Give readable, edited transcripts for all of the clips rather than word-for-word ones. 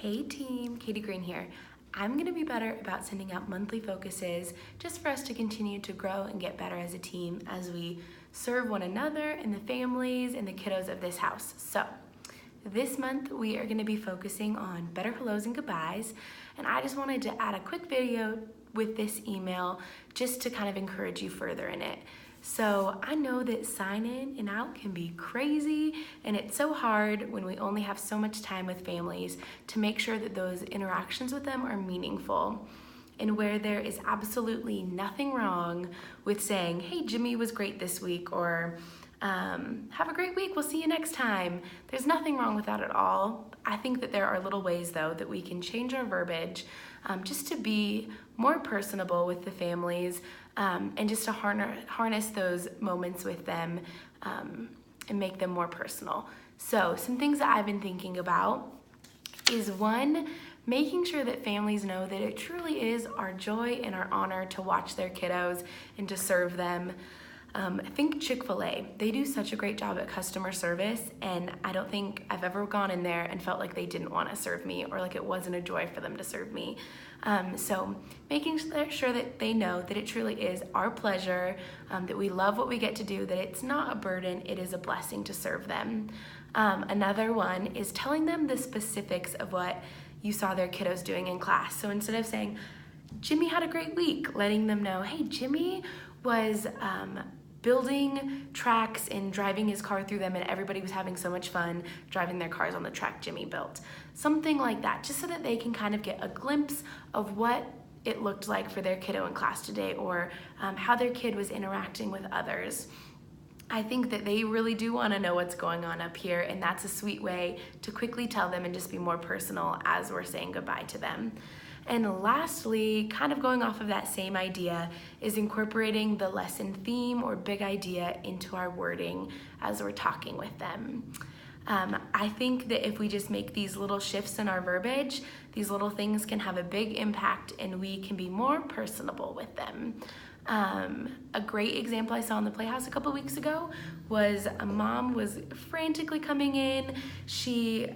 Hey team, Katie Green here. I'm gonna be better about sending out monthly focuses just for us to continue to grow and get better as a team as we serve one another and the families and the kiddos of this house. So this month we are gonna be focusing on better hellos and goodbyes, and I just wanted to add a quick video with this email just to kind of encourage you further in it. So I know that sign in and out can be crazy, and it's so hard when we only have so much time with families to make sure that those interactions with them are meaningful. And where there is absolutely nothing wrong with saying, hey, Jimmy was great this week, or have a great week, we'll see you next time. There's nothing wrong with that at all. I think that there are little ways though that we can change our verbiage just to be more personable with the families and just to harness those moments with them and make them more personal. So some things that I've been thinking about is one, making sure that families know that it truly is our joy and our honor to watch their kiddos and to serve them. I think Chick-fil-A, they do such a great job at customer service, and I don't think I've ever gone in there and felt like they didn't want to serve me or like it wasn't a joy for them to serve me. So making sure that they know that it truly is our pleasure, that we love what we get to do, that it's not a burden, it is a blessing to serve them. Another one is telling them the specifics of what you saw their kiddos doing in class. So instead of saying, Jimmy had a great week, letting them know, hey, Jimmy was building tracks and driving his car through them, and everybody was having so much fun driving their cars on the track Jimmy built. Something like that, just so that they can kind of get a glimpse of what it looked like for their kiddo in class today, or how their kid was interacting with others. I think that they really do want to know what's going on up here, and that's a sweet way to quickly tell them and just be more personal as we're saying goodbye to them. And lastly, kind of going off of that same idea, is incorporating the lesson theme or big idea into our wording as we're talking with them. I think that if we just make these little shifts in our verbiage, these little things can have a big impact and we can be more personable with them. A great example I saw in the Playhouse a couple weeks ago was a mom was frantically coming in. She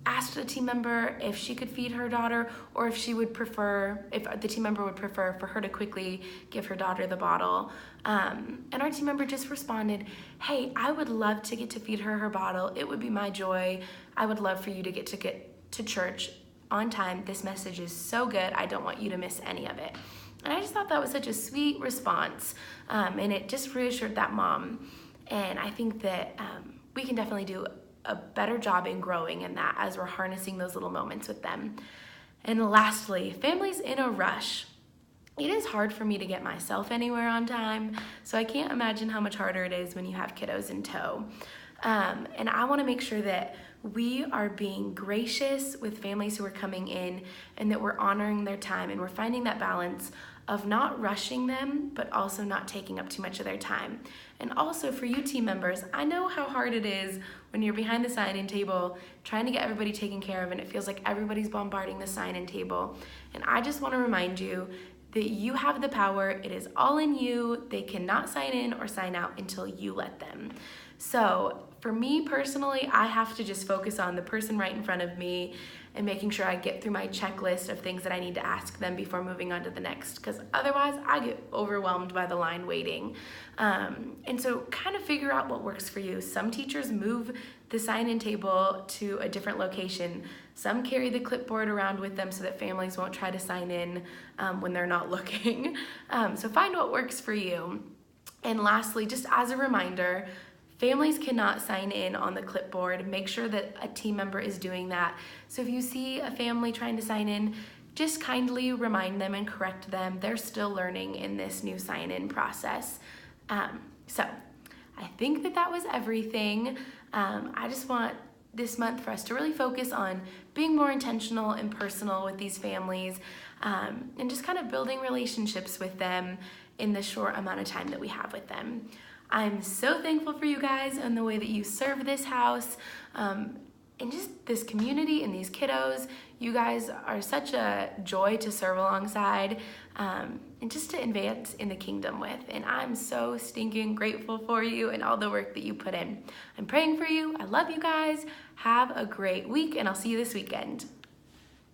asked a team member if she could feed her daughter, or if the team member would prefer for her to quickly give her daughter the bottle. And our team member just responded, hey, I would love to get to feed her bottle. It would be my joy. I would love for you to get to church on time. This message is so good. I don't want you to miss any of it. And I just thought that was such a sweet response. And it just reassured that mom. And I think that we can definitely do a better job in growing in that as we're harnessing those little moments with them. And lastly, families in a rush. It is hard for me to get myself anywhere on time, so I can't imagine how much harder it is when you have kiddos in tow. And I want to make sure that we are being gracious with families who are coming in and that we're honoring their time, and we're finding that balance of not rushing them, but also not taking up too much of their time. And also for you team members, I know how hard it is when you're behind the sign-in table trying to get everybody taken care of, and it feels like everybody's bombarding the sign-in table. And I just want to remind you that you have the power. It is all in you. They cannot sign in or sign out until you let them. So for me personally, I have to just focus on the person right in front of me and making sure I get through my checklist of things that I need to ask them before moving on to the next, because otherwise I get overwhelmed by the line waiting. And so kind of figure out what works for you. Some teachers move the sign-in table to a different location. Some carry the clipboard around with them so that families won't try to sign in when they're not looking. So find what works for you. And lastly, just as a reminder, families cannot sign in on the clipboard. Make sure that a team member is doing that. So if you see a family trying to sign in, just kindly remind them and correct them. They're still learning in this new sign-in process. So I think that was everything. I just want this month for us to really focus on being more intentional and personal with these families, and just kind of building relationships with them in the short amount of time that we have with them. I'm so thankful for you guys and the way that you serve this house. and just this community and these kiddos. You guys are such a joy to serve alongside and just to advance in the kingdom with. And I'm so stinking grateful for you and all the work that you put in. I'm praying for you. I love you guys. Have a great week, and I'll see you this weekend.